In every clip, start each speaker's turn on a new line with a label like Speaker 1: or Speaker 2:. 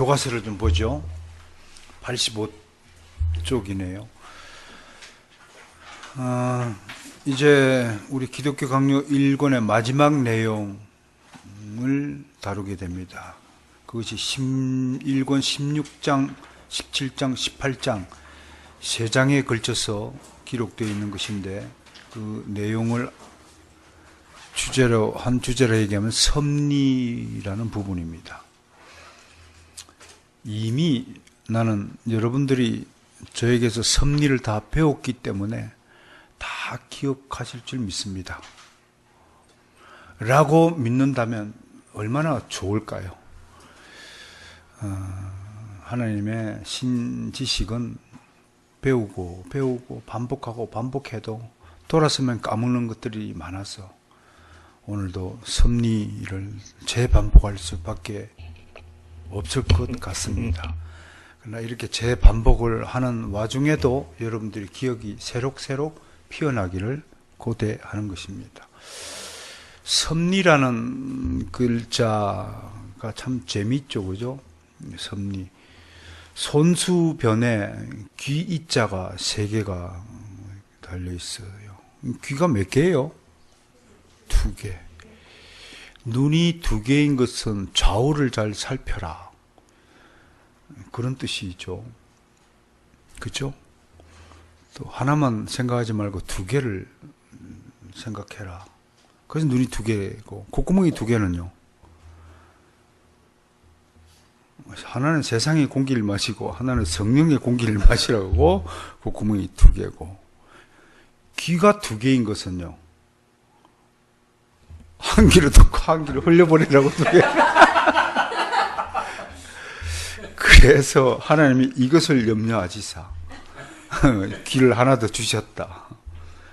Speaker 1: 교과서를 좀 보죠. 85쪽이네요. 이제 우리 기독교 강요 1권의 마지막 내용을 다루게 됩니다. 그것이 1권 16장, 17장, 18장 세 장에 걸쳐서 기록되어 있는 것인데, 그 내용을 한 주제로 얘기하면 섭리라는 부분입니다. 이미 나는 여러분들이 저에게서 섭리를 다 배웠기 때문에 다 기억하실 줄 믿습니다. 라고 믿는다면 얼마나 좋을까요? 하나님의 신지식은 배우고 반복하고 반복해도 돌아서면 까먹는 것들이 많아서 오늘도 섭리를 재반복할 수밖에 없을 것 같습니다. 그러나 이렇게 재반복을 하는 와중에도 여러분들이 기억이 새록새록 피어나기를 고대하는 것입니다. 섭리라는 글자가 참 재미있죠, 그죠? 섭리. 손수변에 귀 이자가 3개가 달려 있어요. 귀가 몇 개예요? 2개. 눈이 2개인 것은 좌우를 잘 살펴라, 그런 뜻이죠. 그죠? 또 하나만 생각하지 말고 2개를 생각해라. 그래서 눈이 2개고, 콧구멍이 2개는요, 하나는 세상의 공기를 마시고 하나는 성령의 공기를 마시라고 콧구멍이 2개고, 귀가 2개인 것은요, 한 귀로 듣고 한 귀로 흘려버리라고 2개. 그래서 하나님이 이것을 염려하시사 귀를 하나 더 주셨다.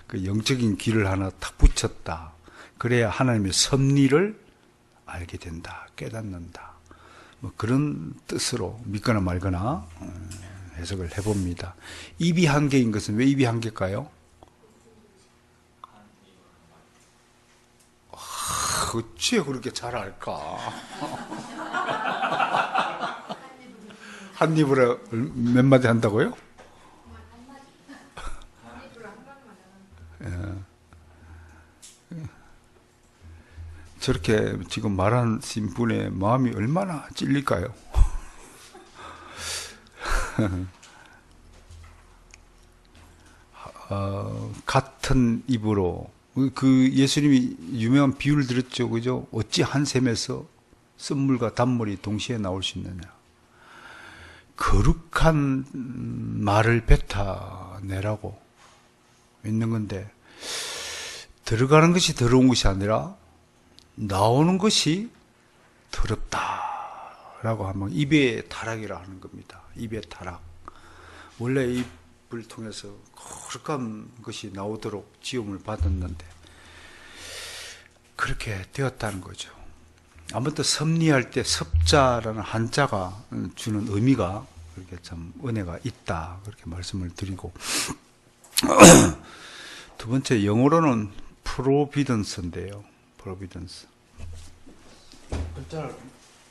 Speaker 1: 그 영적인 귀를 하나 탁 붙였다. 그래야 하나님의 섭리를 알게 된다, 깨닫는다. 뭐 그런 뜻으로 믿거나 말거나 해석을 해봅니다. 입이 1개인 것은 왜 입이 1개일까요? 어찌 그렇게 잘 알까? 한 입으로 몇 마디 한다고요? 저렇게 지금 말하신 분의 마음이 얼마나 찔릴까요? 같은 입으로, 그 예수님이 유명한 비유를 들었죠, 그죠? 어찌 한 샘에서 쓴물과 단물이 동시에 나올 수 있느냐? 거룩한 말을 뱉어내라고 있는 건데, 들어가는 것이 더러운 것이 아니라 나오는 것이 더럽다라고 하면 입의 타락이라 하는 겁니다. 입의 타락. 원래 입을 통해서 거룩한 것이 나오도록 지음을 받았는데 그렇게 되었다는 거죠. 아무튼 섭리할 때 섭자라는 한자가 주는 의미가 그렇게 참 은혜가 있다, 그렇게 말씀을 드리고, 두 번째 영어로는 프로비던스인데요. 프로비던스. 글자를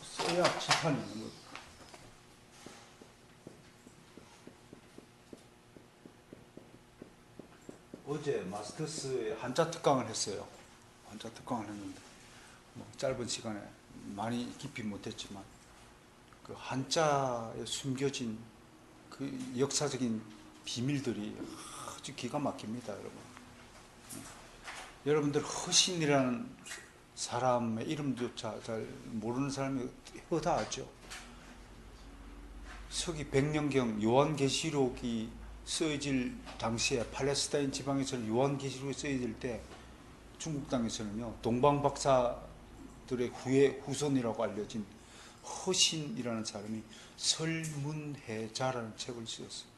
Speaker 1: 써야 칠판이 있는 거죠. 어제 마스터스에 한자 특강을 했어요. 한자 특강을 했는데 뭐 짧은 시간에 많이 깊이 못했지만 그 한자에 숨겨진 그 역사적인 비밀들이 아주 기가 막힙니다, 여러분. 여러분들 허신이라는 사람의 이름조차 잘 모르는 사람이 허다하죠. 서기 100년경 요한계시록이 쓰여질 당시에 팔레스타인 지방에서는 요한계시록이 쓰여질 때 중국 땅에서는요, 동방박사들의 후손이라고 알려진 허신이라는 사람이 설문해자라는 책을 쓰였어요.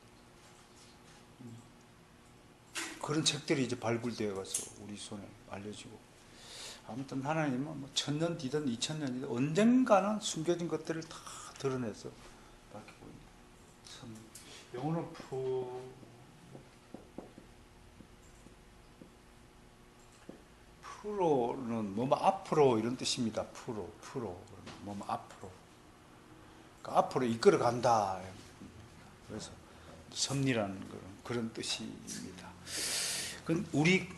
Speaker 1: 그런 책들이 이제 발굴되어 가서 우리 손에 알려지고, 아무튼 하나님은 뭐 1000년 뒤든 2000년 뒤든 언젠가는 숨겨진 것들을 다 드러내서 밝히고 있는. 영어는 프로는 뭐 앞으로 이런 뜻입니다. 프로, 뭐 앞으로. 앞으로 이끌어 간다. 그래서 섭리라는 그런 뜻입니다.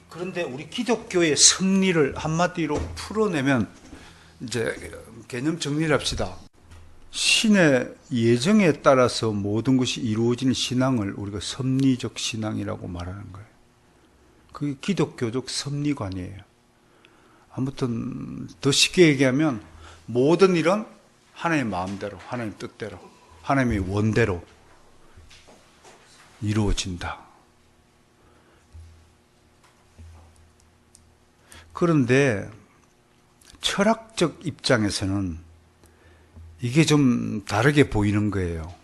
Speaker 1: 그런데 우리 기독교의 섭리를 한마디로 풀어내면 이제 개념 정리를 합시다. 신의 예정에 따라서 모든 것이 이루어지는 신앙을 우리가 섭리적 신앙이라고 말하는 거예요. 그게 기독교적 섭리관이에요. 아무튼 더 쉽게 얘기하면 모든 일은 하나님의 마음대로, 하나님의 뜻대로, 하나님의 원대로 이루어진다. 그런데 철학적 입장에서는 이게 좀 다르게 보이는 거예요.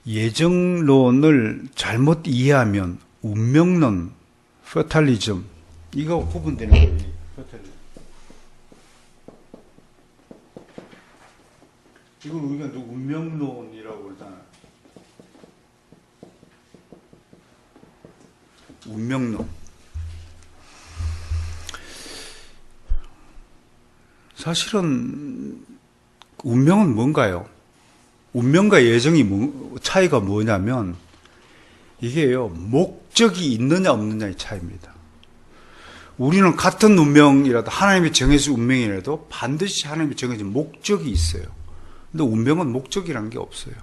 Speaker 1: 예정론을 잘못 이해하면 운명론, 페탈리즘, 이거 구분되는 거예요. 페탈리즘. 이걸 우리가 운명론이라고 그러잖아요. 운명론. 사실은 운명은 뭔가요? 운명과 예정이 차이가 뭐냐면 이게요, 목적이 있느냐 없느냐의 차이입니다. 우리는 같은 운명이라도 하나님이 정해진 운명이라도 반드시 하나님이 정해진 목적이 있어요. 근데 운명은 목적이라는 게 없어요.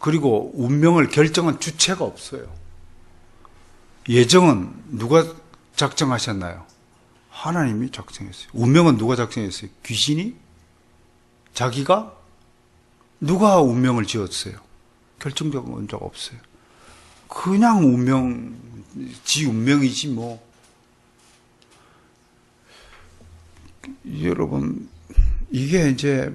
Speaker 1: 그리고 운명을 결정한 주체가 없어요. 예정은 누가 작정하셨나요? 하나님이 작정했어요. 운명은 누가 작정했어요? 귀신이? 자기가? 누가 운명을 지었어요? 결정적인 자가 없어요. 그냥 지 운명이지 뭐. 여러분, 이게 이제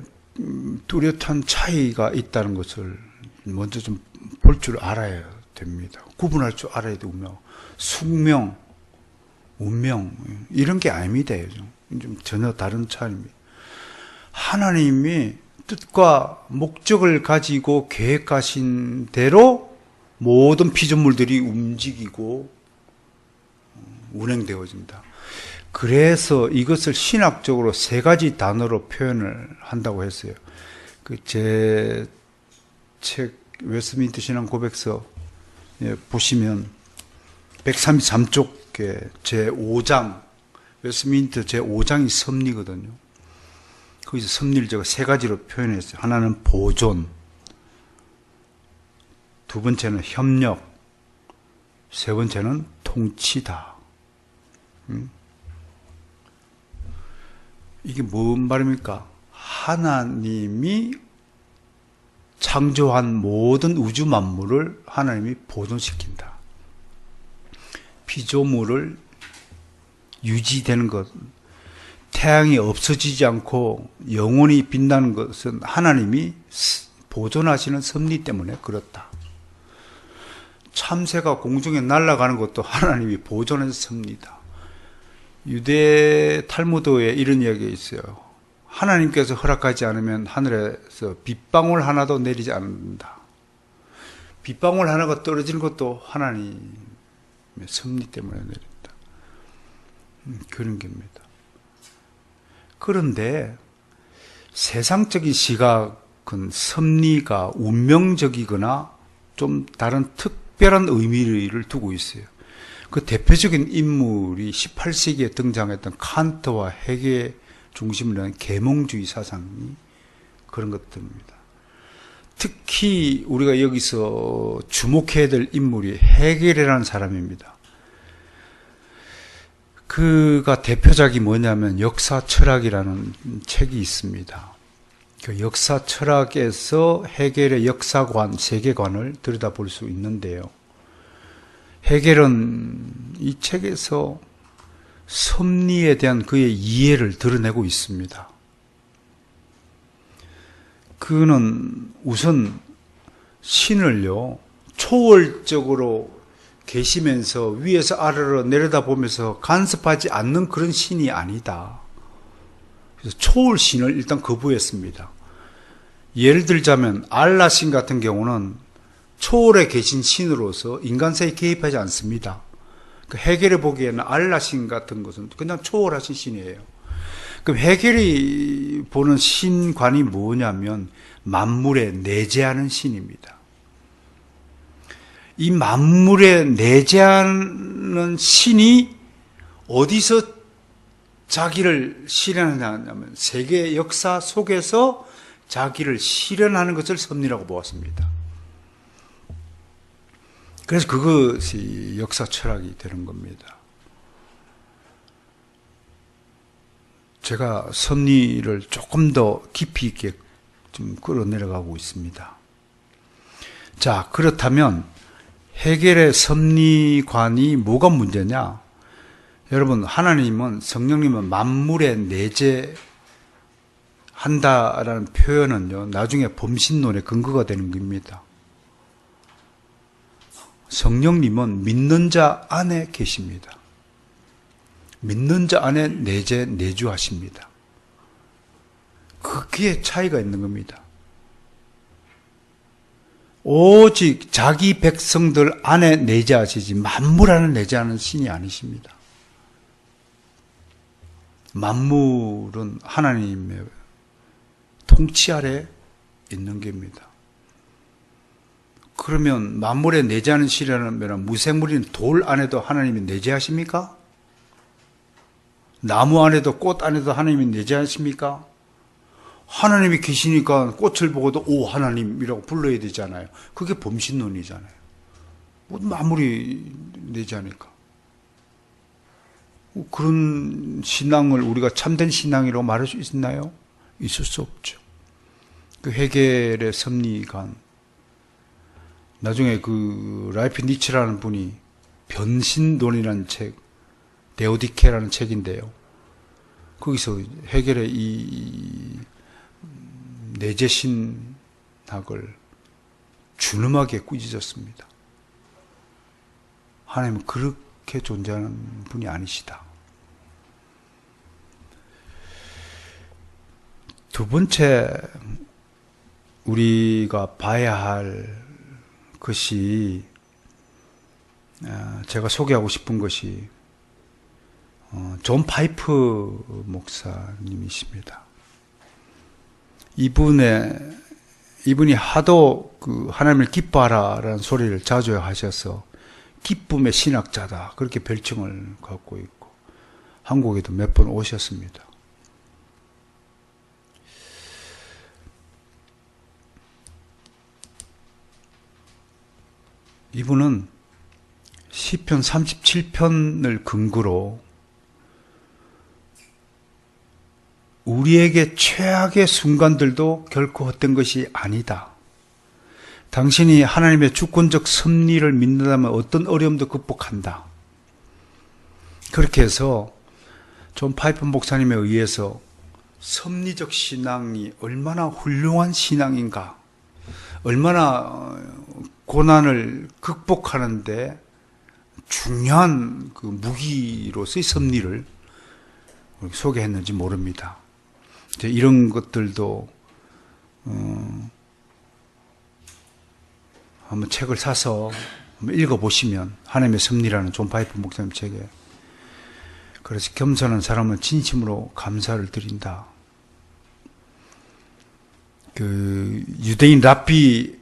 Speaker 1: 뚜렷한 차이가 있다는 것을 먼저 좀 볼 줄 알아야 됩니다. 구분할 줄 알아야 돼요. 숙명, 운명 이런 게 아닙니다. 좀 전혀 다른 차이입니다. 하나님이 뜻과 목적을 가지고 계획하신 대로 모든 피조물들이 움직이고 운행되어진다. 그래서 이것을 신학적으로 세 가지 단어로 표현을 한다고 했어요. 제 책 웨스트민스터 신앙 고백서 보시면 133쪽에 제5장 웨스트민스터 제5장이 섭리거든요. 거기서 섭리를 제가 세 가지로 표현했어요. 하나는 보존, 두 번째는 협력, 세 번째는 통치다. 이게 뭔 말입니까? 하나님이 창조한 모든 우주 만물을 하나님이 보존시킨다. 피조물을 유지되는 것, 태양이 없어지지 않고 영원히 빛나는 것은 하나님이 보존하시는 섭리 때문에 그렇다. 참새가 공중에 날아가는 것도 하나님이 보존해서 섭니다. 유대 탈무드에 이런 이야기가 있어요. 하나님께서 허락하지 않으면 하늘에서 빗방울 하나도 내리지 않는다. 빗방울 하나가 떨어지는 것도 하나님의 섭리 때문에 내린다. 그런 겁니다. 그런데 세상적인 시각은 섭리가 운명적이거나 좀 다른 특별한 의미를 두고 있어요. 그 대표적인 인물이 18세기에 등장했던 칸트와 헤겔 중심으로 한 계몽주의 사상이 그런 것들입니다. 특히 우리가 여기서 주목해야 될 인물이 헤겔이라는 사람입니다. 그가 대표작이 뭐냐면 역사 철학이라는 책이 있습니다. 그 역사 철학에서 헤겔의 역사관, 세계관을 들여다볼 수 있는데요. 헤겔은 이 책에서 섭리에 대한 그의 이해를 드러내고 있습니다. 그는 우선 신을요, 초월적으로 계시면서 위에서 아래로 내려다보면서 간섭하지 않는 그런 신이 아니다. 그래서 초월신을 일단 거부했습니다. 예를 들자면 알라신 같은 경우는 초월에 계신 신으로서 인간 사이에 개입하지 않습니다. 헤겔이 보기에는 알라신 같은 것은 그냥 초월하신 신이에요. 그럼 해겔이 보는 신관이 뭐냐면 만물에 내재하는 신입니다. 이 만물에 내재하는 신이 어디서 자기를 실현하냐면 세계 역사 속에서 자기를 실현하는 것을 섭리라고 보았습니다. 그래서 그것이 역사 철학이 되는 겁니다. 제가 섭리를 조금 더 깊이 있게 좀 끌어내려가고 있습니다. 자, 그렇다면 해겔의 섭리관이 뭐가 문제냐? 여러분, 하나님은, 성령님은 만물에 내재한다라는 표현은요, 나중에 범신론의 근거가 되는 겁니다. 성령님은 믿는 자 안에 계십니다. 믿는 자 안에 내주하십니다. 그게 차이가 있는 겁니다. 오직 자기 백성들 안에 내재하시지 만물 안에 내재하는 신이 아니십니다. 만물은 하나님의 통치 아래 있는 겁니다. 그러면 만물에 내재하는 신이라면 무생물인 돌 안에도 하나님이 내재하십니까? 나무 안에도 꽃 안에도 하나님이 내재하십니까? 하나님이 계시니까 꽃을 보고도 오 하나님이라고 불러야 되잖아요. 그게 범신론이잖아요. 아무리 내재하니까. 그런 신앙을 우리가 참된 신앙이라고 말할 수 있나요? 있을 수 없죠. 그 해겔의 섭리관, 나중에 그 라이프 니츠라는 분이 변신론이라는 책, 데오디케라는 책인데요. 거기서 해겔의 이 내재신학을 준엄하게 꾸짖었습니다. 하나님은 그렇게 존재하는 분이 아니시다. 두 번째 우리가 봐야 할 것이, 제가 소개하고 싶은 것이 존 파이프 목사님이십니다. 이분이 하도 그 하나님을 기뻐하라라는 소리를 자주 하셔서 기쁨의 신학자다 그렇게 별칭을 갖고 있고 한국에도 몇 번 오셨습니다. 이분은 시편 37편을 근거로 우리에게 최악의 순간들도 결코 헛된 것이 아니다. 당신이 하나님의 주권적 섭리를 믿는다면 어떤 어려움도 극복한다. 그렇게 해서 존 파이프 목사님에 의해서 섭리적 신앙이 얼마나 훌륭한 신앙인가, 얼마나 고난을 극복하는데 중요한 그 무기로서의 섭리를 소개했는지 모릅니다. 이런 것들도 한번 책을 사서 한번 읽어보시면, 하나님의 섭리라는 존 파이프 목사님 책에, 그래서 겸손한 사람은 진심으로 감사를 드린다. 그 유대인 랍비,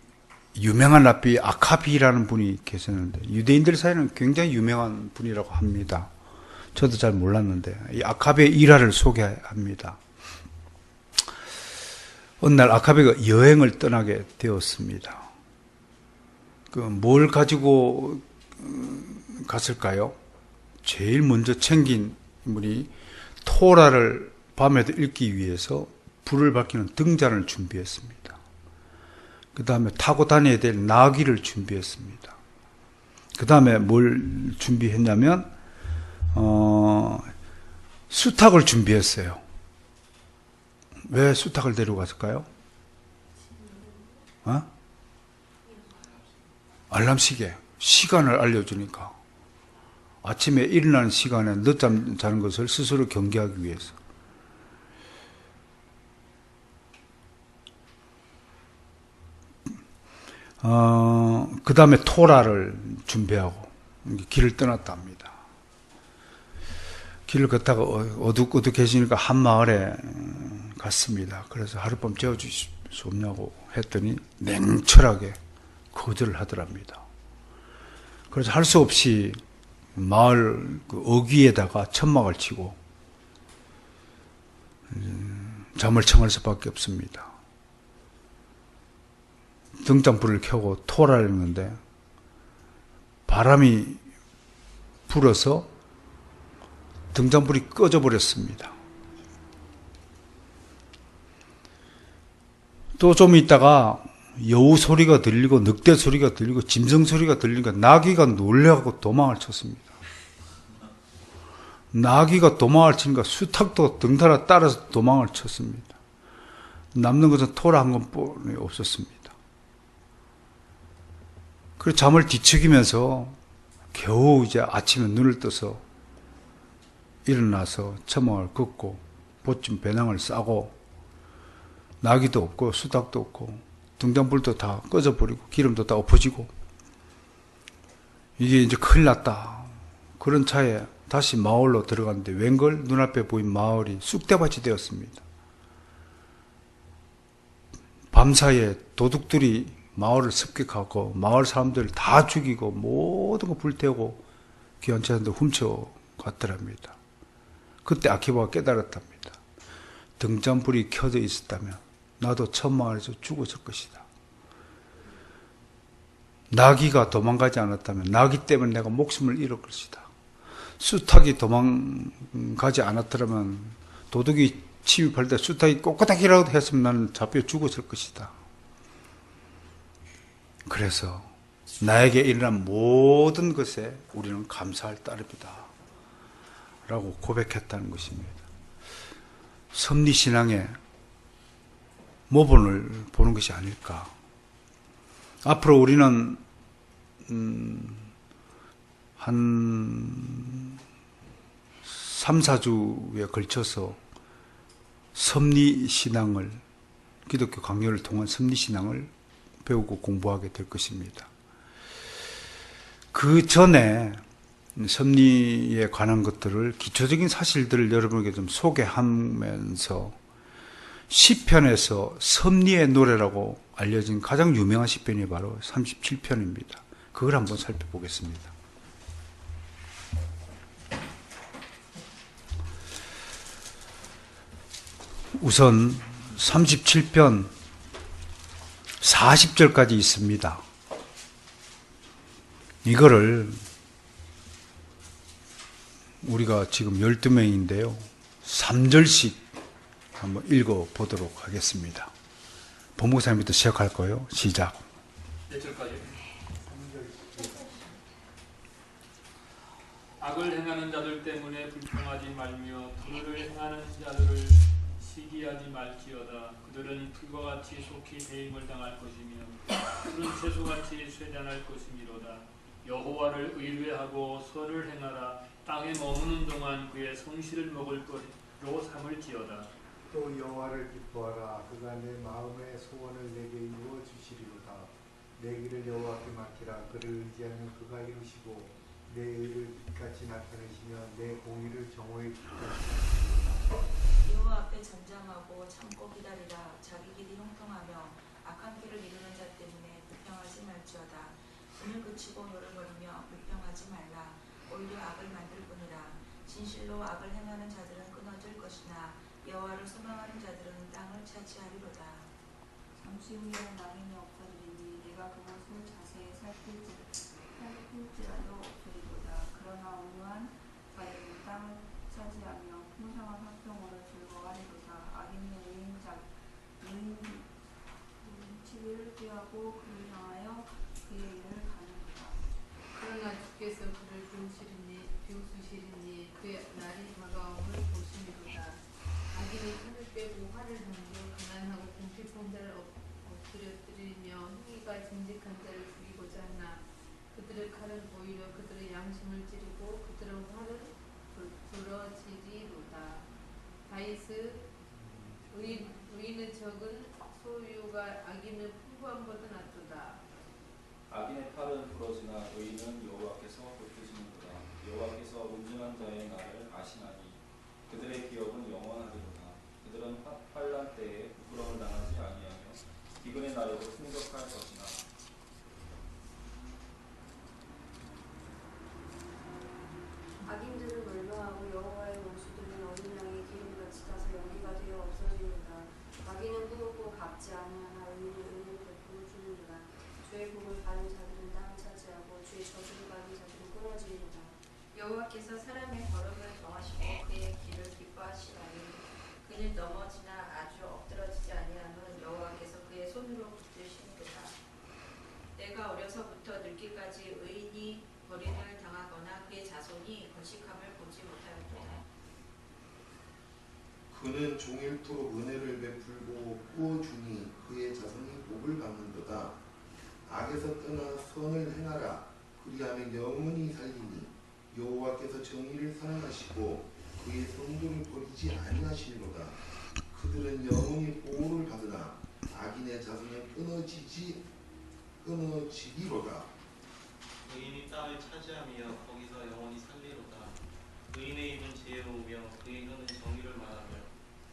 Speaker 1: 유명한 랍비 아카비라는 분이 계셨는데 유대인들 사이에는 굉장히 유명한 분이라고 합니다. 저도 잘 몰랐는데 이 아카비의 일화를 소개합니다. 어느 날 아카비가 여행을 떠나게 되었습니다. 그 뭘 가지고 갔을까요? 제일 먼저 챙긴 인물이 토라를 밤에도 읽기 위해서 불을 밝히는 등잔을 준비했습니다. 그 다음에 타고 다녀야 될 나귀를 준비했습니다. 그 다음에 뭘 준비했냐면 수탉을 준비했어요. 왜 수탉을 데리고 갔을까요? 알람시계, 시간을 알려주니까. 아침에 일어나는 시간에 늦잠 자는 것을 스스로 경계하기 위해서. 그 다음에 토라를 준비하고 길을 떠났다 합니다. 길을 걷다가 어둑어둑해지니까 한 마을에 갔습니다. 그래서 하룻밤 재워주실 수 없냐고 했더니 냉철하게 거절을 하더랍니다. 그래서 할 수 없이 마을 그 어귀에다가 천막을 치고 잠을 청할 수밖에 없습니다. 등잔불을 켜고 토라를 했는데 바람이 불어서 등잔불이 꺼져 버렸습니다. 또 좀 있다가 여우 소리가 들리고 늑대 소리가 들리고 짐승 소리가 들리니까 나귀가 놀래갖고 도망을 쳤습니다. 나귀가 도망을 치니까 수탉도 등달아 따라서 도망을 쳤습니다. 남는 것은 토라 한 건뿐이 없었습니다. 그래서 잠을 뒤척이면서 겨우 이제 아침에 눈을 떠서 일어나서 천막을 긋고 보침 배낭을 싸고 나귀도 없고 수탉도 없고 등잔불도 다 꺼져버리고 기름도 다 엎어지고 이게 이제 큰일 났다. 그런 차에 다시 마을로 들어갔는데 웬걸 눈앞에 보인 마을이 쑥대밭이 되었습니다. 밤사이에 도둑들이 마을을 습격하고 마을 사람들을 다 죽이고 모든 거 불태우고 귀한 재산도 훔쳐갔더랍니다. 그때 아키바가 깨달았답니다. 등잔불이 켜져 있었다면 나도 천마을에서 죽었을 것이다. 나귀가 도망가지 않았다면 나귀 때문에 내가 목숨을 잃을 것이다. 수탉이 도망가지 않았더라면 도둑이 침입할 때 수탉이 꼬꼬닥이라도 했으면 나는 잡혀 죽었을 것이다. 그래서 나에게 일어난 모든 것에 우리는 감사할 따름이다 라고 고백했다는 것입니다. 섭리신앙의 모본을 보는 것이 아닐까. 앞으로 우리는 한 3, 4주에 걸쳐서 섭리신앙을, 기독교 강요를 통한 섭리신앙을 배우고 공부하게 될 것입니다. 그 전에 섭리에 관한 것들을, 기초적인 사실들을 여러분에게 좀 소개하면서 시편에서 섭리의 노래라고 알려진 가장 유명한 시편이 바로 37편입니다. 그걸 한번 살펴보겠습니다. 우선 37편 40절까지 있습니다. 이거를 우리가 지금 12명인데요. 3절씩 한번 읽어보도록 하겠습니다. 본목사님부터 시작할 거예요. 시작.
Speaker 2: 몇 절까지? 악을 행하는 자들 때문에 불평하지 말며 불의를 행하는 자들을 시기하지 말지어다. 그들은 풀과 같이 속히 배임을 당할 것이며 푸른 채소같이 쇠잔할 것이미로다. 여호와를 의뢰하고 선을 행하라. 땅에 머무는 동안 그의 성실을 먹을 것으로 삼을지어다.
Speaker 3: 또 여호와를 기뻐하라. 그가 내 마음의 소원을 내게 이루어 주시리로다. 내 길을 여호와께 맡기라. 그를 의지하면 그가 이루시고 내 의를 빛같이 나타내시며 내 공의를 정오의 빛같이
Speaker 4: 여호와 앞에 전장하고 참고 기다리라. 자기 길이 형통하며 악한 길을 이루는 자 때문에 불평하지 말지어다. 눈을 그치고 노를 버리며 불평하지 말라. 오히려 악을 만들 뿐이라. 진실로 악을 행하는 자들은 끊어질 것이나 여호와를 소망하는 자들은 땅을 차지하리로다.
Speaker 5: 잠시 후에 낙인이 없어지리니 내가 그것을 자세히 살필지라도 없으리로다. 그러나 온유한 자들은 땅을 차지하며 풍성한 화평으로 즐거워하리로다. 악인은 의인 치를 피하고 그를 향하여 그의 일을 가는도다.
Speaker 6: 그러나 주께서 그를 비웃으시리니 그의 날이 다가옴을 보시리로다. 악인이 칼을 빼고 화를 던져 가난하고 궁핍한 자를 엎드려뜨리며 행위가 정직한 자를 죽이고자 하나 그들의 칼은 오히려 그들의 양심을 찌르고 그들의 활은 부러지리로다. 다윗의 의인의 적은 소유가 악인의 풍부함보다 낫도다.
Speaker 7: 악인의 팔은 부러지나 의인은 여호와께서 높이시는도다. 여호와께서 온전한 자의 날을 아시나니
Speaker 8: 여호와께서 사람의 걸음을 정하시고 그의 길을 기뻐하시나니 그는 넘어지나 아주 엎드러지지 아니하면 여호와께서 그의 손으로 붙드시는도다. 내가 어려서부터 늙기까지 의인이 버림을 당하거나 그의 자손이 거식함을 보지 못하였도다.
Speaker 9: 그는 종일토록 은혜를 베풀고 꾸어주니 그의 자손이 복을 받는도다. 악에서 떠나 선을 행하라. 그리하면 영원히 살리니 여호와께서 정의를 사랑하시고 그의 성도를 버리지 아니하시리로다. 그들은 영원히 보호를 받으나 악인의 자손은 끊어지리로다.
Speaker 7: 의인이 땅을 차지하며 거기서 영원히 살리로다. 의인의 입은 지혜로우며 그의 혀는 정의를 말하며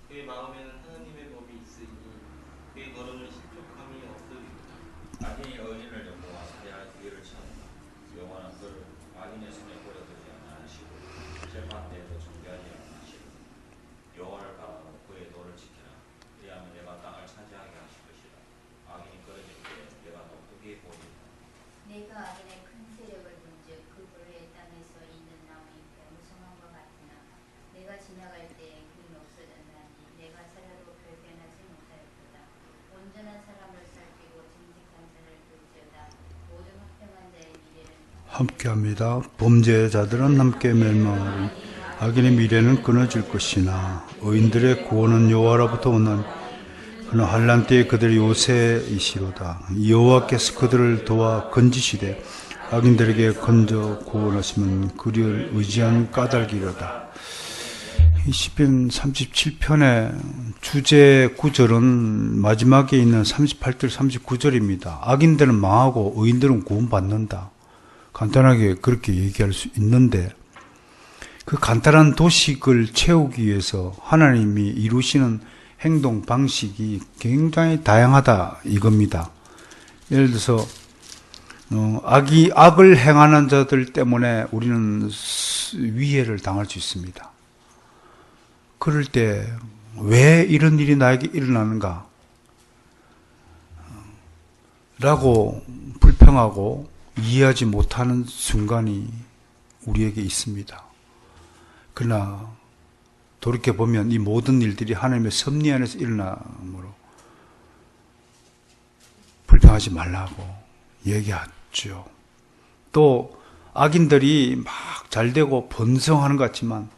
Speaker 7: 그의 마음에는 하나님의 법이 있으니 그의 걸음은 실족함이 없으리로다.
Speaker 10: 악인이 의인을 엿보아 살해할 기회를 찾는다. 여호와는 그를 악인의 손에 버려두지 아니하시고 재판대에도 정죄하지 아니하시고 여호와를 바라고 그의 도를 지키라. 그리하면 내가 땅을 차지하게 하실 것이라. 악인이 끊어질 때 내가 높게 보리라.
Speaker 11: 내가 악인의 큰 세력을 본즉 그 불의 땅에서 있는 나무잎에 무성함과 같으나 내가 지나갈 때에 그는 없어졌나니 내가 살아도 발견하지 못하였도다. 온전한 사람을 살피고 정직한 자를 볼지어다. 모든 합평한 자의 미래는
Speaker 1: 함께합니다. 범죄자들은 함께 멸망하리. 악인의 미래는 끊어질 것이나 의인들의 구원은 여호와로부터 오는 그는 환난 때에 그들의 요새이시로다. 여호와께서 그들을 도와 건지시되 악인들에게 건져 구원하시면 그를 의지한 까닭이로다. 이 시편 37편의 주제 구절은 마지막에 있는 38절 39절입니다. 악인들은 망하고 의인들은 구원받는다. 간단하게 그렇게 얘기할 수 있는데 그 간단한 도식을 채우기 위해서 하나님이 이루시는 행동 방식이 굉장히 다양하다 이겁니다. 예를 들어서 악을 행하는 자들 때문에 우리는 위해를 당할 수 있습니다. 그럴 때 왜 이런 일이 나에게 일어나는가? 라고 불평하고 이해하지 못하는 순간이 우리에게 있습니다. 그러나 돌이켜보면 이 모든 일들이 하나님의 섭리 안에서 일어나므로 불평하지 말라고 얘기하죠. 또 악인들이 막 잘되고 번성하는 것 같지만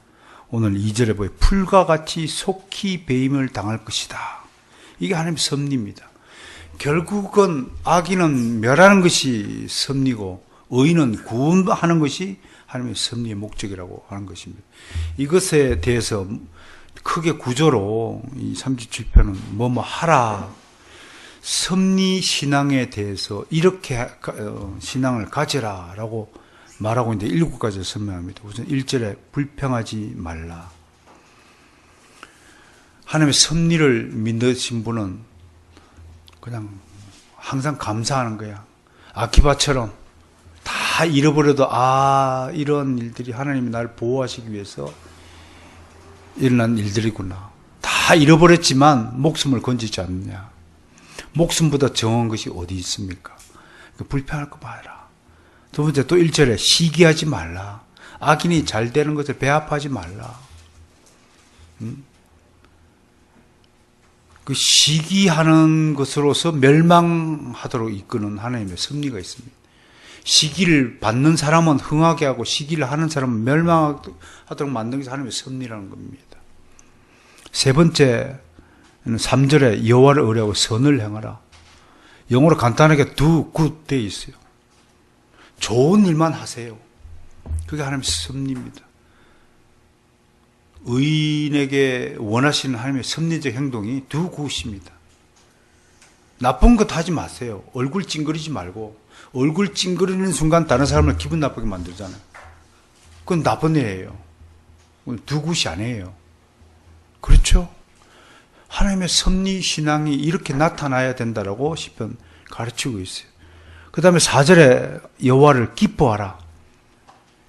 Speaker 1: 오늘 2절에 보여 풀과 같이 속히 배임을 당할 것이다. 이게 하나님의 섭리입니다. 결국은 악인은 멸하는 것이 섭리고 의인은 구원하는 것이 하나님의 섭리의 목적이라고 하는 것입니다. 이것에 대해서 크게 구조로 이 37편은 뭐뭐 하라. 섭리 신앙에 대해서 이렇게 신앙을 가져라 라고 말하고 있는데 7가지 설명합니다. 우선 1절에 불평하지 말라. 하나님의 섭리를 믿으신 분은 그냥 항상 감사하는 거야. 아키바처럼 다 잃어버려도 이런 일들이 하나님이 나를 보호하시기 위해서 일어난 일들이구나. 다 잃어버렸지만 목숨을 건지지 않느냐. 목숨보다 정한 것이 어디 있습니까? 불평할 거 봐라. 두 번째 또 1절에 시기하지 말라. 악인이 잘 되는 것을 배합하지 말라. 그 시기하는 것으로서 멸망하도록 이끄는 하나님의 섭리가 있습니다. 시기를 받는 사람은 흥하게 하고 시기를 하는 사람은 멸망하도록 만든 것이 하나님의 섭리라는 겁니다. 세 번째는 3절에 여호와를 의뢰하고 선을 행하라. 영어로 간단하게 do good 되어 있어요. 좋은 일만 하세요. 그게 하나님의 섭리입니다. 의인에게 원하시는 하나님의 섭리적 행동이 do good입니다. 나쁜 것 하지 마세요. 얼굴 찡그리지 말고. 얼굴 찡그리는 순간 다른 사람을 기분 나쁘게 만들잖아요. 그건 나쁜 일이에요. do good이 아니에요. 그렇죠? 하나님의 섭리 신앙이 이렇게 나타나야 된다라고 시편 가르치고 있어요. 그 다음에 4절에 여호와를 기뻐하라.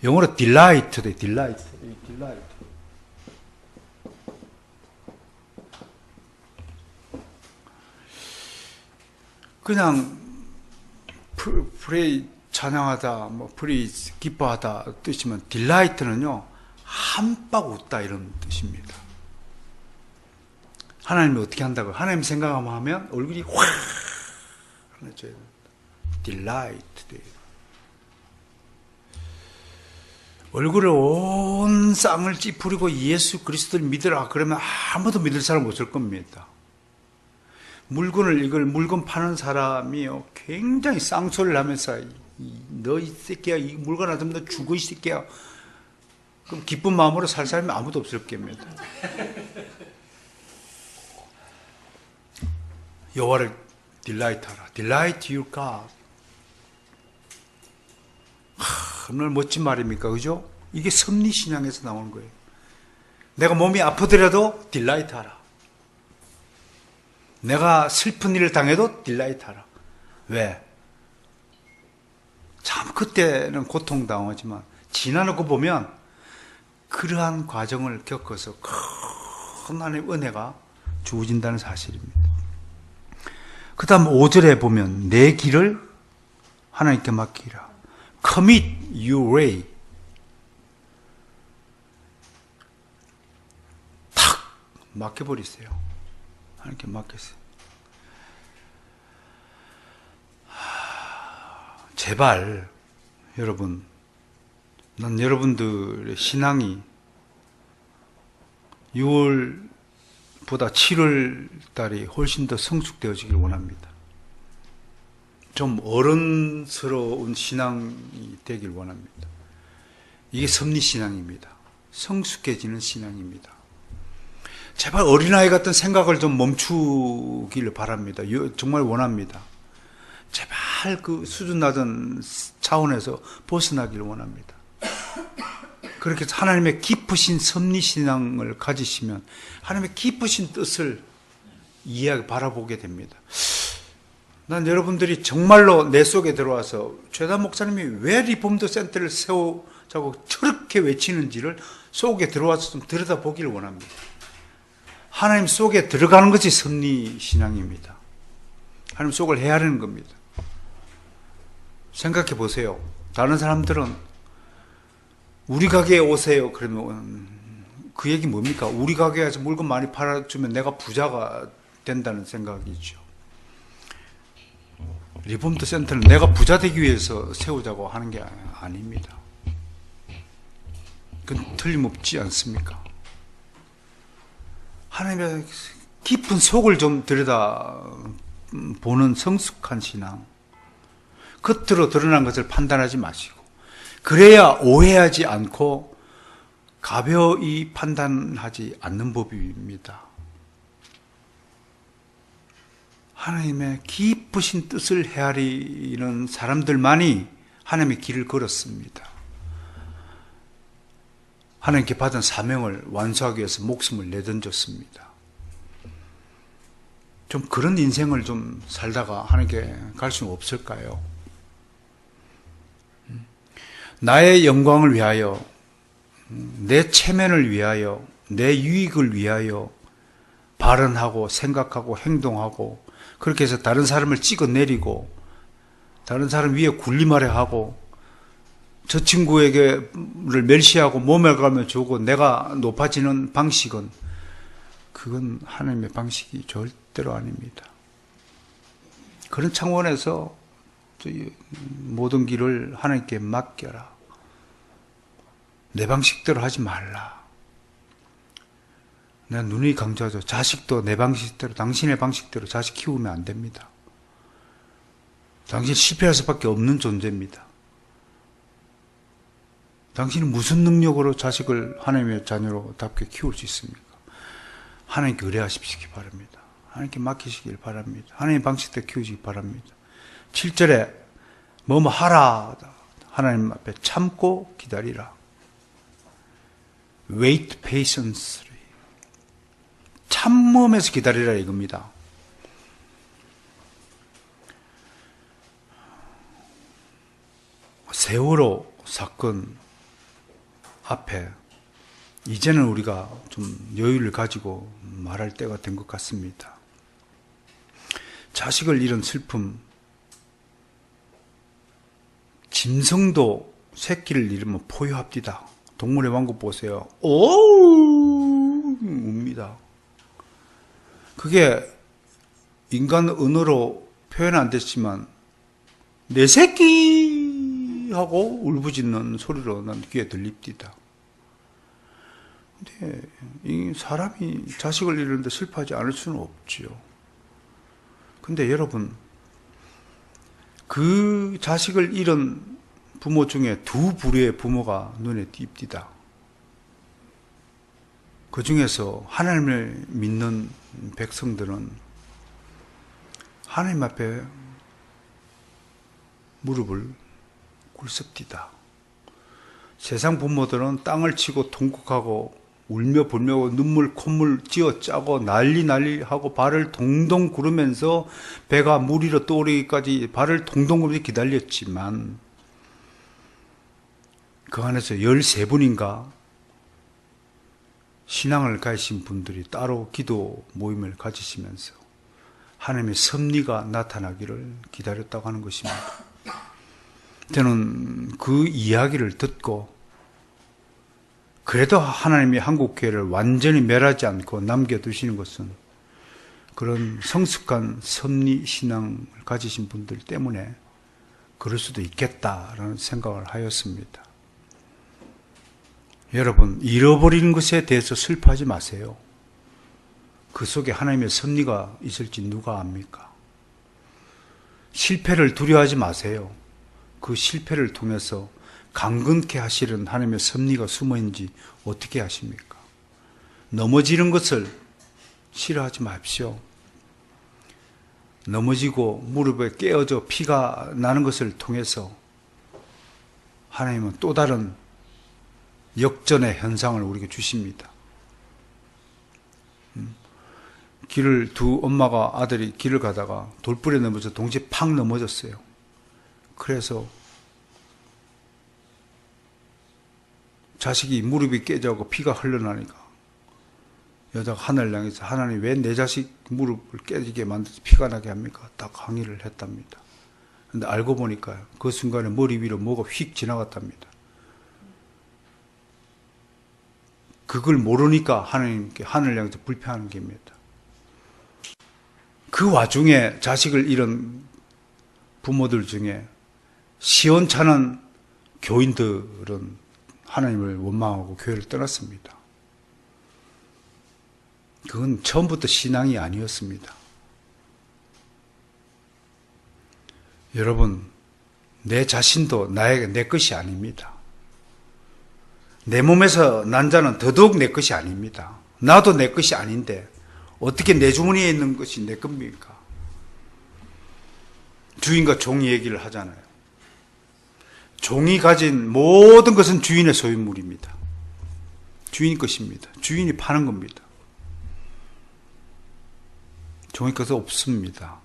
Speaker 1: 영어로 delight 돼, delight. 그냥 찬양하다, 뭐 프리즈, 기뻐하다 뜻이면 딜라이트는요 한박 웃다 이런 뜻입니다. 하나님이 어떻게 한다고? 하나님 생각하면 얼굴이 확 하나져야 됩니다. 딜라이트. 얼굴을 온 쌍을 찌푸리고 예수 그리스도를 믿으라 그러면 아무도 믿을 사람 없을 겁니다. 물건 파는 사람이요 굉장히 쌍소리를 하면서 너 이 새끼야 이 물건 안 사면 너 죽어 이 새끼야. 그럼 기쁜 마음으로 살 사람이 아무도 없을 겁니다. 여호와를 딜라이트하라. Delight your God. 얼마나 멋진 말입니까? 그죠? 이게 섭리신앙에서 나오는 거예요. 내가 몸이 아프더라도 딜라이트하라. 내가 슬픈 일을 당해도 딜라이트하라. 왜? 참 그때는 고통당하지만 지나놓고 보면 그러한 과정을 겪어서 큰 하나님의 은혜가 주어진다는 사실입니다. 그 다음 5절에 보면 내 길을 하나님께 맡기라. Commit your way. 탁 맡겨버리세요. 하나님께 맡겼어요. 제발 여러분, 난 여러분들의 신앙이 6월보다 7월 달이 훨씬 더 성숙되어지길 원합니다. 좀 어른스러운 신앙이 되길 원합니다. 이게 섭리신앙입니다. 성숙해지는 신앙입니다. 제발 어린아이 같은 생각을 좀 멈추기를 바랍니다. 정말 원합니다. 제발 그 수준 낮은 차원에서 벗어나기를 원합니다. 그렇게 해서 하나님의 깊으신 섭리신앙을 가지시면 하나님의 깊으신 뜻을 이해하고 바라보게 됩니다. 난 여러분들이 정말로 내 속에 들어와서 최단 목사님이 왜 리폼드 센터를 세우자고 저렇게 외치는지를 속에 들어와서 좀 들여다보기를 원합니다. 하나님 속에 들어가는 것이 섭리신앙입니다. 하나님 속을 헤아리는 겁니다. 생각해 보세요. 다른 사람들은 우리 가게에 오세요. 그러면 그 얘기 뭡니까? 우리 가게에서 물건 많이 팔아주면 내가 부자가 된다는 생각이죠. 리폼드 센터는 내가 부자 되기 위해서 세우자고 하는 게 아닙니다. 그건 틀림없지 않습니까? 하나님의 깊은 속을 좀 들여다보는 성숙한 신앙. 겉으로 드러난 것을 판단하지 마시고, 그래야 오해하지 않고 가벼이 판단하지 않는 법입니다. 하나님의 깊으신 뜻을 헤아리는 사람들만이 하나님의 길을 걸었습니다. 하나님께 받은 사명을 완수하기 위해서 목숨을 내던졌습니다. 좀 그런 인생을 좀 살다가 하나님께 갈 수는 없을까요? 나의 영광을 위하여, 내 체면을 위하여, 내 유익을 위하여 발언하고 생각하고 행동하고, 그렇게 해서 다른 사람을 찍어내리고 다른 사람 위에 군림하려 하고, 저 친구에게를 멸시하고 몸에 가면 주고 내가 높아지는 방식은, 그건 하나님의 방식이 절대로 아닙니다. 그런 차원에서 모든 길을 하나님께 맡겨라. 내 방식대로 하지 말라. 내가 눈이 강조하죠. 자식도 내 방식대로, 당신의 방식대로 자식 키우면 안 됩니다. 당신 실패할 수밖에 없는 존재입니다. 당신이 무슨 능력으로 자식을 하나님의 자녀로답게 키울 수 있습니까? 하나님께 의뢰하시기 바랍니다. 하나님께 맡기시길 바랍니다. 하나님의 방식대로 키우시기 바랍니다. 7절에 뭐뭐 하라. 하나님 앞에 참고 기다리라. Wait patiently. 참으면서 기다리라 이겁니다. 세월호 사건 앞에 이제는 우리가 좀 여유를 가지고 말할 때가 된 것 같습니다. 자식을 잃은 슬픔, 짐승도 새끼를 잃으면 포효합디다. 동물의 왕국 보세요. 오우 웁니다. 그게 인간 언어로 표현 안 됐지만 내 새끼 하고 울부짖는 소리로 난 귀에 들립디다. 근데 이 사람이 자식을 잃는데 슬퍼하지 않을 수는 없지요. 근데 여러분, 그 자식을 잃은 부모 중에 두 부류의 부모가 눈에 띕디다. 그 중에서 하나님을 믿는 백성들은 하나님 앞에 무릎을 꿇습디다. 세상 부모들은 땅을 치고 통곡하고 울며 불며 눈물 콧물 쥐어 짜고 난리 하고 발을 동동 구르면서 배가 물 위로 떠오르기까지 발을 동동 구르면서 기다렸지만 그 안에서 13분인가 신앙을 가지신 분들이 따로 기도 모임을 가지시면서 하나님의 섭리가 나타나기를 기다렸다고 하는 것입니다. 저는 그 이야기를 듣고 그래도 하나님이 한국교회를 완전히 멸하지 않고 남겨두시는 것은 그런 성숙한 섭리 신앙을 가지신 분들 때문에 그럴 수도 있겠다라는 생각을 하였습니다. 여러분, 잃어버리는 것에 대해서 슬퍼하지 마세요. 그 속에 하나님의 섭리가 있을지 누가 압니까? 실패를 두려워하지 마세요. 그 실패를 통해서 강건케 하시는 하나님의 섭리가 숨어있는지 어떻게 아십니까? 넘어지는 것을 싫어하지 마십시오. 넘어지고 무릎에 깨어져 피가 나는 것을 통해서 하나님은 또 다른 역전의 현상을 우리에게 주십니다. 두 엄마가 아들이 길을 가다가 돌불에 넘어져 동시에 팍 넘어졌어요. 그래서 자식이 무릎이 깨져고 피가 흘러나니까 여자가 하늘을 향해서 하나님 왜 내 자식 무릎을 깨지게 만들어서 피가 나게 합니까? 딱 항의를 했답니다. 근데 알고 보니까 그 순간에 머리 위로 뭐가 휙 지나갔답니다. 그걸 모르니까 하나님께 하늘을 향해서 불평하는 겁니다. 그 와중에 자식을 잃은 부모들 중에 시원찮은 교인들은 하나님을 원망하고 교회를 떠났습니다. 그건 처음부터 신앙이 아니었습니다. 여러분, 내 자신도 내 것이 아닙니다. 내 몸에서 난 자는 더더욱 내 것이 아닙니다. 나도 내 것이 아닌데 어떻게 내 주머니에 있는 것이 내 겁니까? 주인과 종이 얘기를 하잖아요. 종이 가진 모든 것은 주인의 소유물입니다. 주인 것입니다. 주인이 파는 겁니다. 종이 것은 없습니다.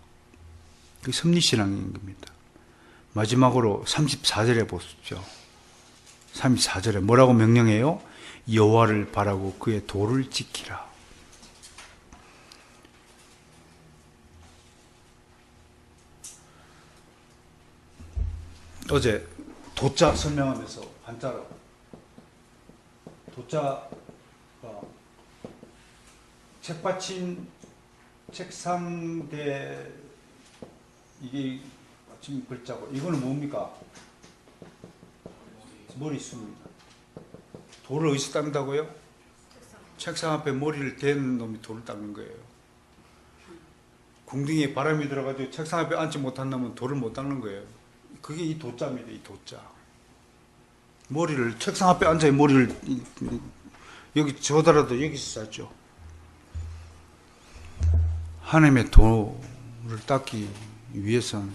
Speaker 1: 그게 섭리신앙인 겁니다. 마지막으로 34절에 보십시오. 34절에 뭐라고 명령해요? 여호와를 바라고 그의 도를 지키라. 어제 도자 설명하면서 한자로 도자가 책받침 책상대 이게 받침 글자고 이거는 뭡니까? 머리수입니다. 돌을 어디서 닦는다고요? 책상 앞에 머리를 대는 놈이 돌을 닦는 거예요. 궁둥이에 바람이 들어가지고 책상 앞에 앉지 못한 놈은 돌을 못 닦는 거예요. 그게 이 도자입니다. 이 도자. 머리를 책상 앞에 앉아 머리를 여기 저더라도 여기서 쌌죠. 하나님의 도를 닦기 위해서는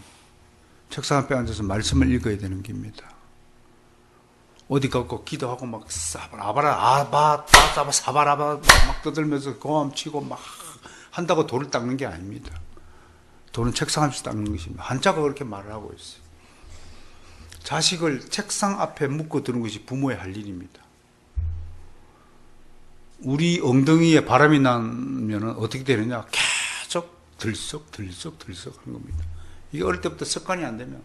Speaker 1: 책상 앞에 앉아서 말씀을 읽어야 되는 겁니다. 어디 가고 기도하고 막 사바라바 막 떠들면서 고함치고 막 한다고 돌을 닦는 게 아닙니다. 돌은 책상 앞에서 닦는 것입니다. 한자가 그렇게 말을 하고 있어요. 자식을 책상 앞에 묶어 두는 것이 부모의 할 일입니다. 우리 엉덩이에 바람이 나면 어떻게 되느냐? 계속 들썩 하는 겁니다. 이게 어릴 때부터 습관이 안 되면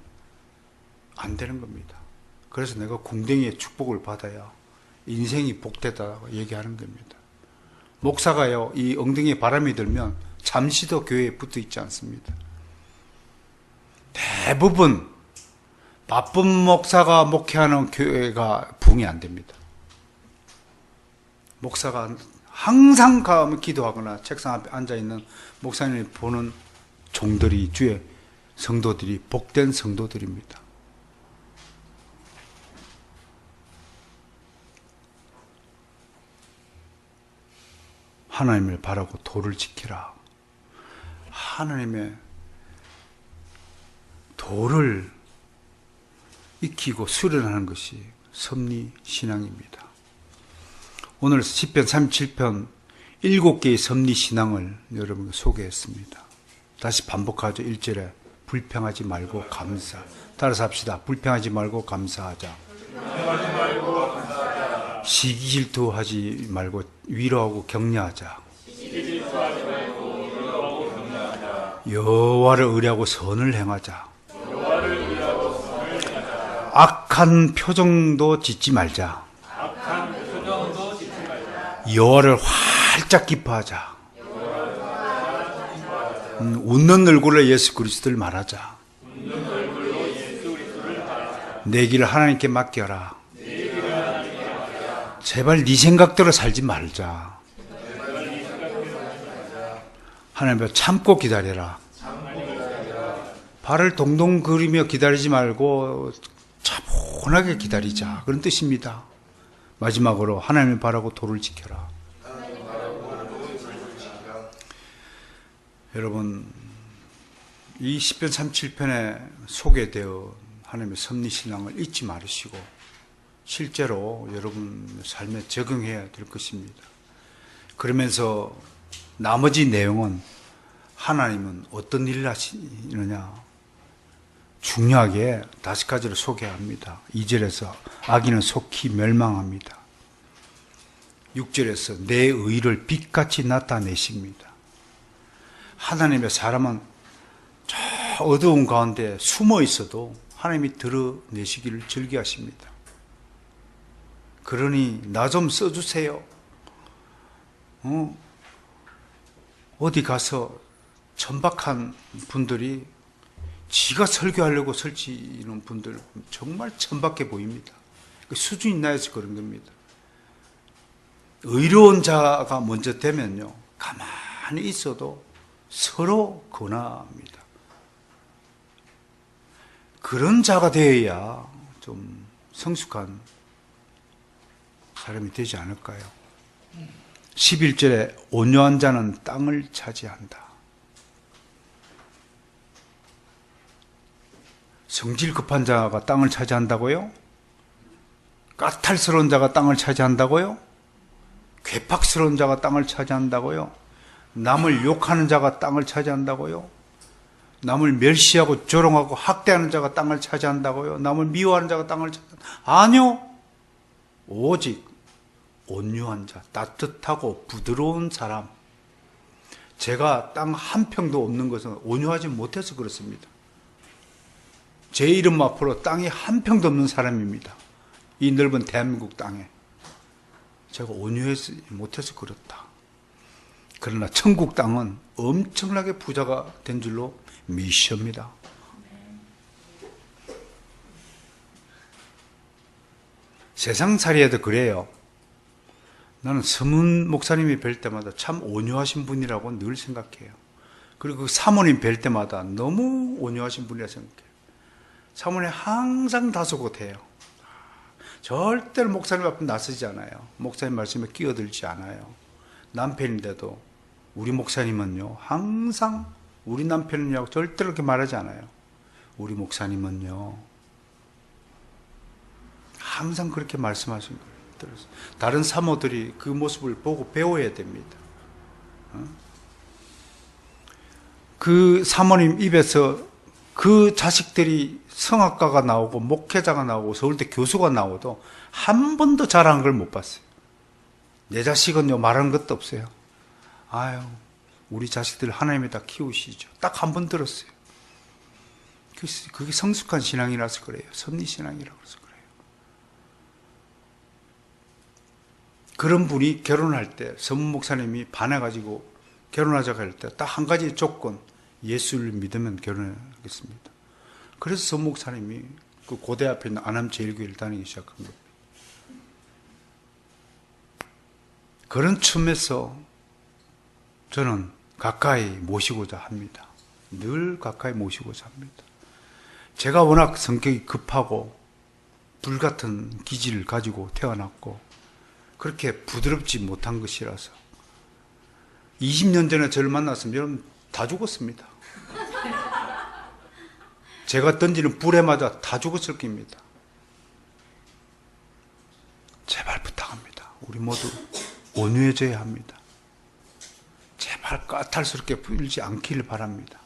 Speaker 1: 안 되는 겁니다. 그래서 내가 궁뎅이의 축복을 받아야 인생이 복되다고 얘기하는 겁니다. 목사가요, 이 엉덩이에 바람이 들면 잠시도 교회에 붙어 있지 않습니다. 대부분 바쁜 목사가 목회하는 교회가 부흥이 안 됩니다. 목사가 항상 가면 기도하거나 책상 앞에 앉아있는 목사님을 보는 종들이, 주의 성도들이 복된 성도들입니다. 하나님을 바라고 도를 지키라. 하나님의 도를 익히고 수련하는 것이 섭리 신앙입니다. 오늘 시편 37편 7개의 섭리 신앙을 여러분께 소개했습니다. 다시 반복하죠. 1절에 불평하지 말고 감사. 따라서 합시다. 불평하지 말고 감사하자. 시기 질투하지 말고 위로하고 격려하자. 여호와를 의뢰하고 선을 행하자. 악한 표정도 짓지 말자. 여호와를 활짝 기뻐하자. 웃는 얼굴로 예수 그리스도를 말하자. 내 길을 하나님께 맡겨라. 제발 네 생각대로 살지 말자. 하나님 앞에 참고 기다려라. 발을 동동 그리며 기다리지 말고 차분하게 기다리자. 그런 뜻입니다. 마지막으로 하나님을 바라고 도를 지켜라. 여러분, 이 시편 37편에 소개되어 하나님의 섭리신앙을 잊지 말으시고 실제로 여러분 삶에 적용해야 될 것입니다. 그러면서 나머지 내용은 하나님은 어떤 일을 하시느냐 중요하게 5가지를 소개합니다. 2절에서 악인은 속히 멸망합니다. 6절에서 내 의를 빛같이 나타내십니다. 하나님의 사람은 저 어두운 가운데 숨어 있어도 하나님이 드러내시기를 즐겨하십니다. 그러니 나 좀 써주세요. 어디 가서 천박한 분들이 지가 설교하려고 설치는 분들 정말 천박해 보입니다. 수준이 나야지 그런 겁니다. 의로운 자가 먼저 되면요, 가만히 있어도 서로 권합니다. 그런 자가 되어야 좀 성숙한 사람이 되지 않을까요? 11절에 온유한 자는 땅을 차지한다. 성질 급한 자가 땅을 차지한다고요? 까탈스러운 자가 땅을 차지한다고요? 괴팍스러운 자가 땅을 차지한다고요? 남을 욕하는 자가 땅을 차지한다고요? 남을 멸시하고 조롱하고 학대하는 자가 땅을 차지한다고요? 남을 미워하는 자가 땅을 차지한다고요? 아니요. 오직 온유한 자, 따뜻하고 부드러운 사람. 제가 땅 한 평도 없는 것은 온유하지 못해서 그렇습니다. 제 이름 앞으로 땅이 한 평도 없는 사람입니다. 이 넓은 대한민국 땅에. 제가 온유하지 못해서 그렇다. 그러나 천국 땅은 엄청나게 부자가 된 줄로 미시합니다. 세상살이에도 그래요. 나는 서문 목사님이 뵐 때마다 참 온유하신 분이라고 늘 생각해요. 그리고 그 사모님 뵐 때마다 너무 온유하신 분이라 생각해요. 사모님 항상 다소곳해요. 절대로 목사님 앞에 나서지 않아요. 목사님 말씀에 끼어들지 않아요. 남편인데도 우리 목사님은요, 항상 우리 남편이라고 절대로 그렇게 말하지 않아요. 우리 목사님은요, 항상 그렇게 말씀하신 거예요. 다른 사모들이 그 모습을 보고 배워야 됩니다. 그 사모님 입에서 그 자식들이 성악가가 나오고 목회자가 나오고 서울대 교수가 나오도 한 번도 잘한 걸 못 봤어요. 내 자식은요 말하는 것도 없어요. 아유, 우리 자식들 하나님이 다 키우시죠. 딱 한 번 들었어요. 그게 성숙한 신앙이라서 그래요. 섭리신앙이라고 해서 그래요. 그런 분이 결혼할 때 서문 목사님이 반해가지고 결혼하자고 할 때 딱 한 가지 조건, 예수를 믿으면 결혼하겠습니다. 그래서 서문 목사님이 그 고대 앞에 있는 안암제일교회를 다니기 시작한 겁니다. 그런 춤에서 저는 가까이 모시고자 합니다. 늘 가까이 모시고자 합니다. 제가 워낙 성격이 급하고 불같은 기질을 가지고 태어났고 그렇게 부드럽지 못한 것이라서 20년 전에 저를 만났으면 여러분 다 죽었습니다. 제가 던지는 불에 맞아 다 죽었을 겁니다. 제발 부탁합니다. 우리 모두 온유해져야 합니다. 제발 까탈스럽게 불지 않기를 바랍니다.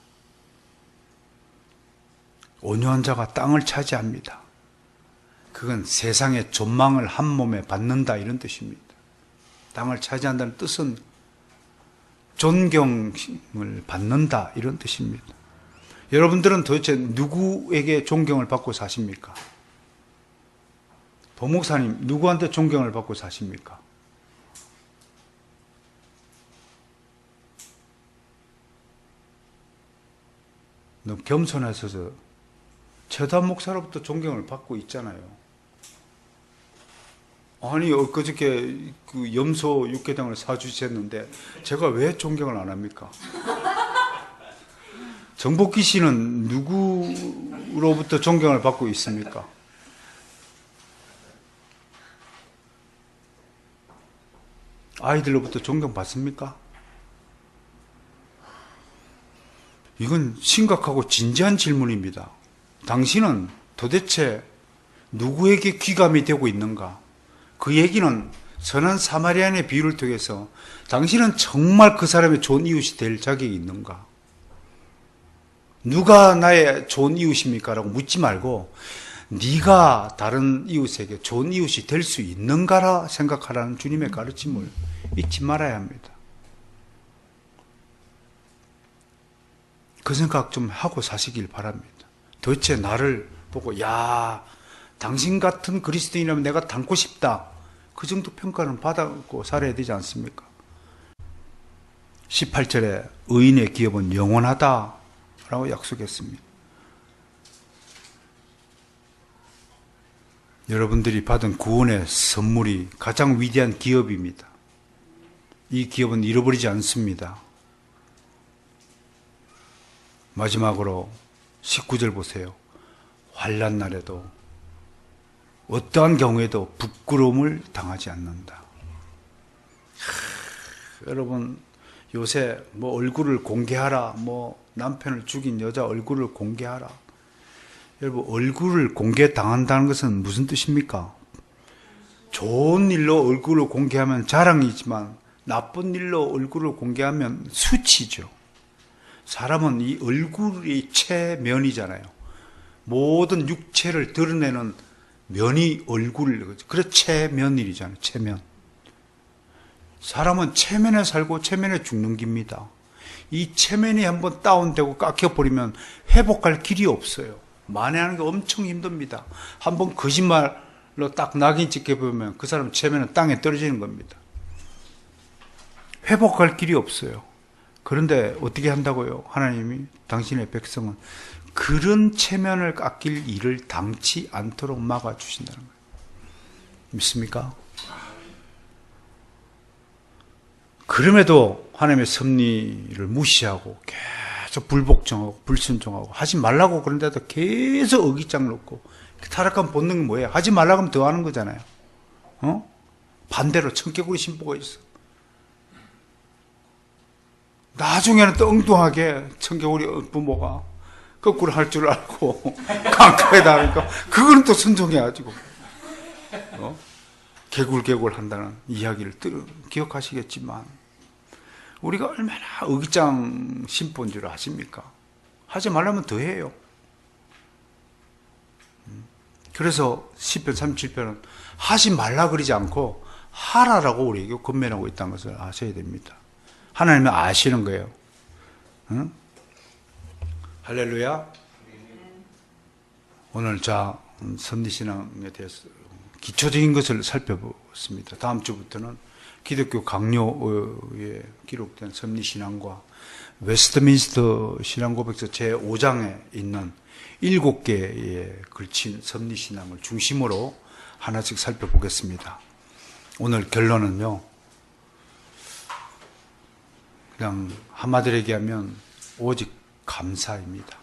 Speaker 1: 온유한 자가 땅을 차지합니다. 그건 세상의 존망을 한 몸에 받는다 이런 뜻입니다. 땅을 차지한다는 뜻은 존경을 받는다 이런 뜻입니다. 여러분들은 도대체 누구에게 존경을 받고 사십니까? 도목사님, 누구한테 존경을 받고 사십니까? 너무 겸손해서 최단 목사로부터 존경을 받고 있잖아요. 아니 엊그저께 그 염소 육개장을 사주셨는데 제가 왜 존경을 안 합니까? 정복기 씨는 누구로부터 존경을 받고 있습니까? 아이들로부터 존경받습니까? 이건 심각하고 진지한 질문입니다. 당신은 도대체 누구에게 귀감이 되고 있는가? 그 얘기는 선한 사마리아인의 비유를 통해서 당신은 정말 그 사람의 좋은 이웃이 될 자격이 있는가? 누가 나의 좋은 이웃입니까? 라고 묻지 말고 네가 다른 이웃에게 좋은 이웃이 될 수 있는가라 생각하라는 주님의 가르침을 잊지 말아야 합니다. 그 생각 좀 하고 사시길 바랍니다. 도대체 나를 보고 야 당신 같은 그리스도인이라면 내가 닮고 싶다. 그 정도 평가는 받고 살아야 되지 않습니까? 18절에 의인의 기업은 영원하다 라고 약속했습니다. 여러분들이 받은 구원의 선물이 가장 위대한 기업입니다. 이 기업은 잃어버리지 않습니다. 마지막으로 19절 보세요. 환난 날에도 어떠한 경우에도 부끄러움을 당하지 않는다. 여러분 요새 뭐 얼굴을 공개하라, 뭐 남편을 죽인 여자 얼굴을 공개하라. 여러분 얼굴을 공개당한다는 것은 무슨 뜻입니까? 좋은 일로 얼굴을 공개하면 자랑이지만 나쁜 일로 얼굴을 공개하면 수치죠. 사람은 이 얼굴이 체면이잖아요. 모든 육체를 드러내는 면이 얼굴, 그래서 체면일이잖아요. 체면. 사람은 체면에 살고 체면에 죽는 겁니다. 이 체면이 한번 다운되고 깎여버리면 회복할 길이 없어요. 만회하는 게 엄청 힘듭니다. 한번 거짓말로 딱 낙인 찍혀보면 그 사람 체면은 땅에 떨어지는 겁니다. 회복할 길이 없어요. 그런데 어떻게 한다고요? 하나님이 당신의 백성은 그런 체면을 깎일 일을 당치 않도록 막아주신다는 거예요. 믿습니까? 그럼에도 하나님의 섭리를 무시하고 계속 불복종하고 불순종하고 하지 말라고 그런데도 계속 어깃장 놓고 타락한 본능이 뭐예요? 하지 말라고 하면 더 하는 거잖아요. 반대로 청개구리 신부가 있어. 나중에는 또 엉뚱하게 청개구리 부모가 거꾸로 할 줄 알고 강가에다 하니까 그거는 또 순종해가지고 개굴개굴 한다는 이야기를 기억하시겠지만 우리가 얼마나 어깃장 신부인 줄 아십니까? 하지 말라면 더 해요. 그래서 시편 37편은 하지 말라 그러지 않고 하라라고 우리에게 권면하고 있다는 것을 아셔야 됩니다. 하나님은 아시는 거예요. 응? 할렐루야. 오늘 섭리신앙에 대해서 기초적인 것을 살펴보았습니다. 다음 주부터는 기독교 강요에 기록된 섭리신앙과 웨스트민스터 신앙고백서 제5장에 있는 7개에 걸친 섭리신앙을 중심으로 하나씩 살펴보겠습니다. 오늘 결론은요, 그냥 한마디로 얘기하면 오직 감사입니다.